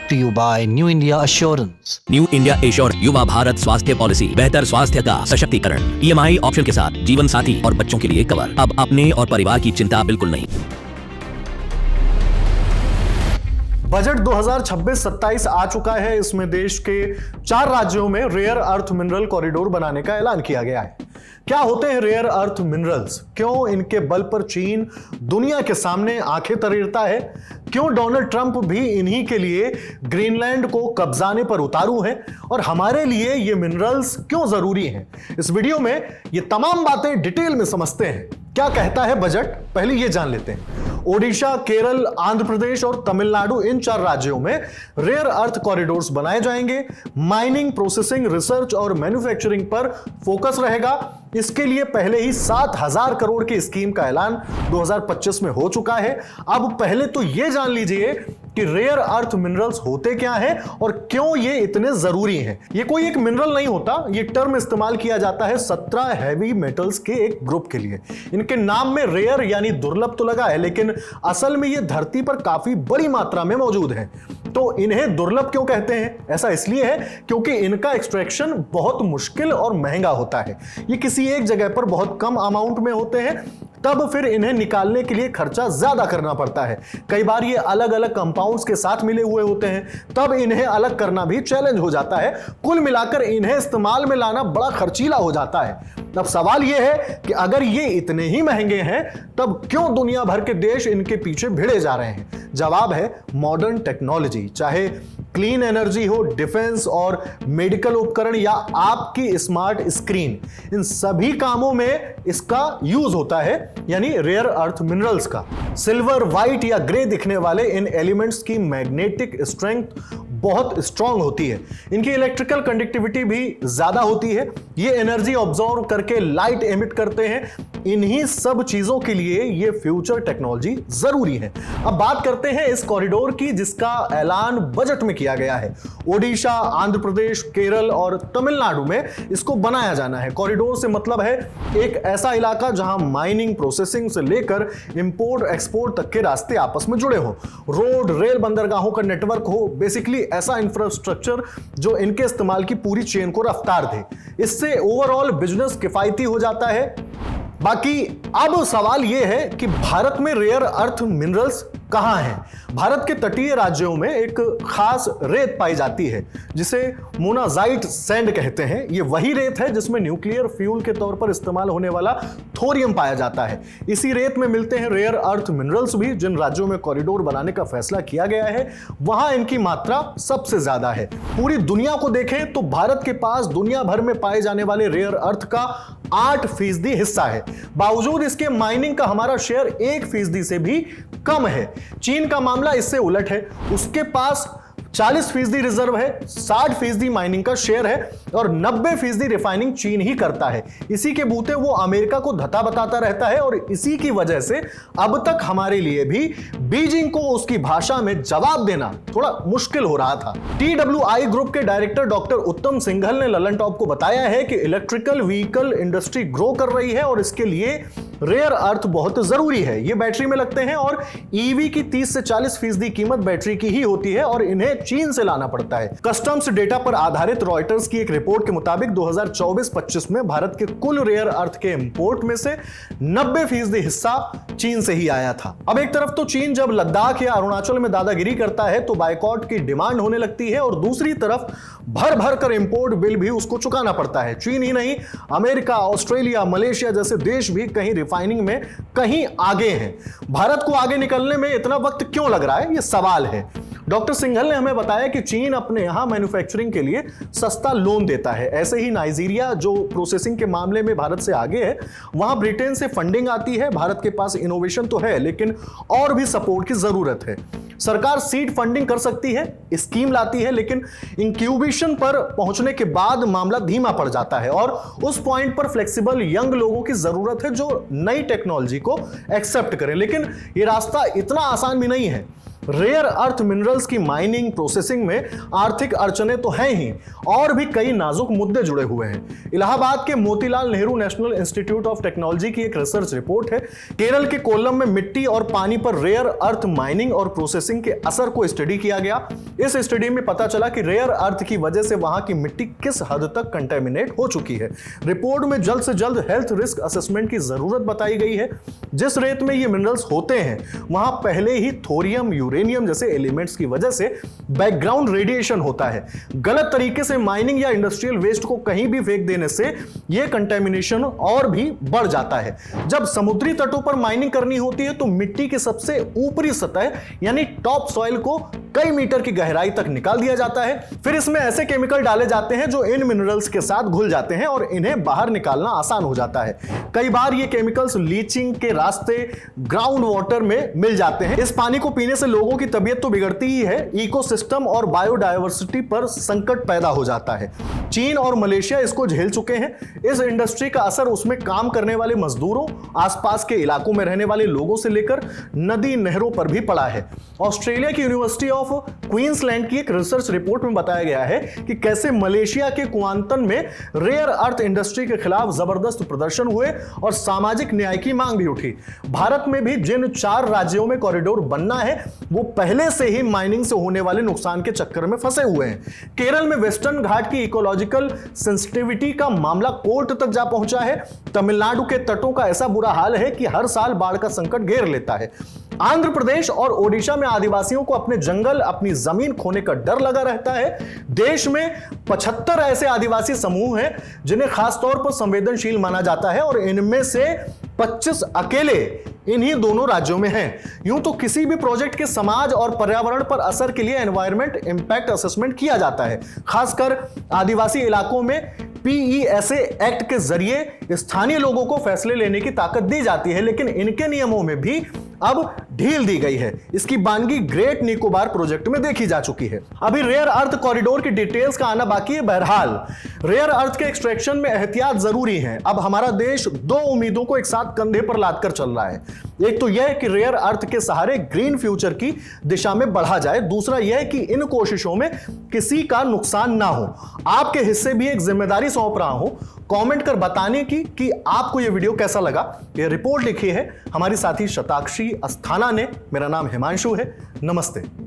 brought to you by New India Assurance. New India assure युवा भारत स्वास्थ्य policy, बेहतर स्वास्थ्य का सशक्तिकरण, EMI ऑप्शन के साथ, जीवन साथी और बच्चों के लिए कवर। अब अपने और परिवार की चिंता बिल्कुल नहीं। बजट 2026-27 आ चुका है। इसमें देश के 4 राज्यों में रेयर अर्थ मिनरल कॉरिडोर बनाने का ऐलान किया गया है। क्या होते हैं रेयर अर्थ मिनरल्स? क्यों इनके बल पर चीन दुनिया के सामने आंखें तरेरता है? क्यों डोनाल्ड ट्रंप भी इन्हीं के लिए ग्रीनलैंड को कब्जाने पर उतारू हैं? और हमारे लिए ये मिनरल्स क्यों जरूरी हैं? इस वीडियो में ये तमाम बातें डिटेल में समझते हैं। क्या कहता है बजट, पहले ये जान लेते हैं। ओडिशा, केरल, आंध्र प्रदेश और तमिलनाडु, इन 4 राज्यों में रेयर अर्थ कॉरिडोर्स बनाए जाएंगे। माइनिंग, प्रोसेसिंग, रिसर्च और मैन्युफैक्चरिंग पर फोकस रहेगा। इसके लिए पहले ही 7,000 करोड़ की स्कीम का ऐलान 2025 में हो चुका है। अब पहले तो यह जान लीजिए कि रेयर अर्थ मिनरल्स होते क्या हैं और क्यों ये इतने जरूरी हैं। ये कोई एक मिनरल नहीं होता, ये टर्म इस्तेमाल किया जाता है 17 हैवी मेटल्स के एक ग्रुप के लिए। इनके नाम में रेयर यानी दुर्लभ तो लगा है, लेकिन असल में ये धरती पर काफी बड़ी मात्रा में मौजूद है। तो इन्हें दुर्लभ क्यों कहते हैं? ऐसा इसलिए है क्योंकि इनका एक्सट्रैक्शन बहुत मुश्किल और महंगा होता है। ये किसी एक जगह पर बहुत कम अमाउंट में होते हैं, तब फिर इन्हें निकालने के लिए खर्चा ज्यादा करना पड़ता है। कई बार ये अलग अलग कंपाउंड्स के साथ मिले हुए होते हैं, तब इन्हें अलग करना भी चैलेंज हो जाता है। कुल मिलाकर इन्हें इस्तेमाल में लाना बड़ा खर्चीला हो जाता है। अब सवाल यह है कि अगर ये इतने ही महंगे हैं, तब क्यों दुनिया भर के देश इनके पीछे भिड़े जा रहे हैं? जवाब है मॉडर्न टेक्नोलॉजी। चाहे क्लीन एनर्जी हो, डिफेंस और मेडिकल उपकरण या आपकी स्मार्ट स्क्रीन, इन सभी कामों में इसका यूज होता है, यानी रेयर अर्थ मिनरल्स का। सिल्वर, व्हाइट या ग्रे दिखने वाले इन एलिमेंट्स की मैग्नेटिक स्ट्रेंथ बहुत स्ट्रांग होती है। इनकी इलेक्ट्रिकल कंडक्टिविटी भी ज्यादा होती है। ये एनर्जी ऑब्जॉर्व करके लाइट एमिट करते हैं। इन्हीं सब चीजों के लिए ये फ्यूचर टेक्नोलॉजी जरूरी है। अब बात करते हैं इस कॉरिडोर की, जिसका ऐलान बजट में किया गया है। ओडिशा, आंध्र प्रदेश, केरल और तमिलनाडु में इसको बनाया जाना है। कॉरिडोर से मतलब है एक ऐसा इलाका जहां माइनिंग, प्रोसेसिंग से लेकर इंपोर्ट एक्सपोर्ट तक के रास्ते आपस में जुड़े हो। रोड, रेल, बंदरगाहों का नेटवर्क हो। बेसिकली ऐसा इंफ्रास्ट्रक्चर जो इनके इस्तेमाल की पूरी चेन को रफ्तार दे। इससे ओवरऑल बिजनेस किफायती हो जाता है। बाकी अब सवाल यह है कि भारत में रेयर अर्थ मिनरल्स कहां हैं? भारत के तटीय राज्यों में एक खास रेत पाई जाती है जिसे मोनाजाइट सैंड कहते हैं। ये वही रेत है जिसमें न्यूक्लियर फ्यूल के तौर पर इस्तेमाल होने वाला थोरियम पाया जाता है। इसी रेत में मिलते हैं रेयर अर्थ मिनरल्स भी। जिन राज्यों में कॉरिडोर बनाने का फैसला किया गया है, वहां इनकी मात्रा सबसे ज्यादा है। पूरी दुनिया को देखें तो भारत के पास दुनिया भर में पाए जाने वाले रेयर अर्थ का 8% हिस्सा है। बावजूद इसके माइनिंग का हमारा शेयर 1% से भी कम है। चीन का मामला इससे उलट है। उसके पास 40% रिजर्व है, 60% माइनिंग का शेयर है और 90% रिफाइनिंग चीन ही करता है। इसी के बूते वो अमेरिका को धता बताता रहता है और इसी की वजह से अब तक हमारे लिए भी बीजिंग को उसकी भाषा में जवाब देना थोड़ा मुश्किल हो रहा था। TWI ग्रुप के डायरेक्टर डॉक्टर उत्तम सिंघल ने ललन टॉप को बताया है कि इलेक्ट्रिकल व्हीकल इंडस्ट्री ग्रो कर रही है और इसके लिए रेयर अर्थ बहुत जरूरी है। ये बैटरी में लगते हैं और ईवी की 30 से 40% कीमत बैटरी की ही होती है और इन्हें चीन से लाना पड़ता है। कस्टम्स डेटा पर आधारित रॉयटर्स की एक रिपोर्ट के मुताबिक 2024-25 में भारत के कुल रेयर अर्थ के इंपोर्ट में से 90% हिस्सा चीन से ही आया था। अब एक तरफ तो चीन जब लद्दाख या अरुणाचल में दादागिरी करता है तो बायकॉट की डिमांड होने लगती है और दूसरी तरफ भर भर कर इंपोर्ट बिल भी उसको चुकाना पड़ता है। चीन ही नहीं, अमेरिका, ऑस्ट्रेलिया, मलेशिया जैसे देश भी कहीं रिफाइनिंग में कहीं आगे हैं। भारत को आगे निकलने में इतना वक्त क्यों लग रहा है, यह सवाल है। डॉक्टर सिंघल ने हमें बताया कि चीन अपने यहां मैन्युफैक्चरिंग के लिए सस्ता लोन देता है। ऐसे ही नाइजीरिया, जो प्रोसेसिंग के मामले में भारत से आगे है, वहां ब्रिटेन से फंडिंग आती है। भारत के पास इनोवेशन तो है, लेकिन और भी सपोर्ट की जरूरत है। सरकार सीड फंडिंग कर सकती है, स्कीम लाती है, लेकिन इंक्यूबेशन पर पहुंचने के बाद मामला धीमा पड़ जाता है और उस पॉइंट पर फ्लेक्सिबल यंग लोगों की जरूरत है जो नई टेक्नोलॉजी को एक्सेप्ट करें। लेकिन यह रास्ता इतना आसान भी नहीं है। रेयर अर्थ मिनरल्स की माइनिंग प्रोसेसिंग में आर्थिक अड़चने तो हैं ही, और भी कई नाजुक मुद्दे जुड़े हुए हैं। इलाहाबाद के Motilal Nehru national institute of technology की एक रिसर्च रिपोर्ट है। केरल के कोल्लम में मिट्टी और पानी पर रेयर अर्थ माइनिंग और प्रोसेसिंग के असर को स्टडी किया गया। इस स्टडी में पता चला कि रेयर अर्थ की वजह से वहां की मिट्टी किस हद तक कंटेमिनेट हो चुकी है। रिपोर्ट में जल्द से जल्द हेल्थ रिस्क असेसमेंट की जरूरत बताई गई है। जिस रेत में ये मिनरल्स होते हैं वहां पहले ही थोरियम, यूरेनियम जैसे एलिमेंट्स की वजह से बैकग्राउंड रेडिएशन होता है। गलत तरीके से माइनिंग या इंडस्ट्रियल वेस्ट को कहीं भी फेंक देने से यह कंटेमिनेशन और भी बढ़ जाता है। जब समुद्री तटों पर माइनिंग करनी होती है तो मिट्टी की सबसे ऊपरी सतह यानी टॉप सॉइल को कई मीटर की गहराई तक निकाल दिया जाता है। फिर इसमें ऐसे केमिकल डाले जाते हैं जो इन मिनरल्स के साथ घुल जाते हैं और इन्हें बाहर निकालना आसान हो जाता है। कई बार ये केमिकल्स लीचिंग के रास्ते ग्राउंड वाटर में मिल जाते हैं। इस पानी को पीने से लोगों की तबीयत तो बिगड़ती ही है, इकोसिस्टम और बायोडायवर्सिटी पर संकट पैदा हो जाता है। चीन और मलेशिया इसको झेल चुके हैं। इस इंडस्ट्री का असर उसमें काम करने वाले मजदूरों, आसपास के इलाकों में रहने वाले लोगों से लेकर नदी नहरों पर भी पड़ा है। ऑस्ट्रेलिया की यूनिवर्सिटी ऑफ क्वींसलैंड की एक रिसर्च रिपोर्ट में बताया गया है कि कैसे मलेशिया के कुआंतन में रेयर अर्थ इंडस्ट्री के खिलाफ जबरदस्त प्रदर्शन हुए और सामाजिक न्याय की मांग भी उठी। भारत में भी जिन 4 राज्यों में कॉरिडोर बनना है वो पहले से ही माइनिंग से होने वाले नुकसान के चक्कर में फंसे हुए हैं। केरल में वेस्टर्न घाट की इकोलॉजिकल सेंसिटिविटी का मामला कोर्ट तक जा पहुंचा है। तमिलनाडु के तटों का ऐसा बुरा हाल है कि हर साल बाढ़ का संकट घेर लेता है। आंध्र प्रदेश और ओडिशा में आदिवासियों को अपने जंगल, अपनी जमीन खोने का डर लगा रहता है। देश में 75 ऐसे आदिवासी समूह हैं जिन्हें खासतौर पर संवेदनशील माना जाता है और इनमें से 25 अकेले इन्हीं दोनों राज्यों में हैं। यूं तो किसी भी प्रोजेक्ट के समाज और पर्यावरण पर असर के लिए एनवायरमेंट इंपैक्ट असेसमेंट किया जाता है। खासकर आदिवासी इलाकों में PESA एक्ट के जरिए स्थानीय लोगों को फैसले लेने की ताकत दी जाती है, लेकिन इनके नियमों में भी अब ढील दी गई है। इसकी बानगी ग्रेट निकोबार प्रोजेक्ट में देखी जा चुकी है। अभी रेयर अर्थ कॉरिडोर की डिटेल्स का आना बाकी है। बहरहाल रेयर अर्थ के एक्सट्रैक्शन में एहतियात जरूरी है। अब हमारा देश 2 उम्मीदों को एक साथ कंधे पर लादकर चल रहा है। एक तो यह कि रेयर अर्थ के सहारे ग्रीन फ्यूचर की दिशा में बढ़ा जाए, दूसरा यह कि इन कोशिशों में किसी का नुकसान ना हो। आपके हिस्से भी एक जिम्मेदारी सौंप रहा हूं कमेंट कर बताने की कि आपको यह वीडियो कैसा लगा। यह रिपोर्ट लिखी है हमारी साथी शताक्षी अस्थाना ने। मेरा नाम हिमांशु है। नमस्ते।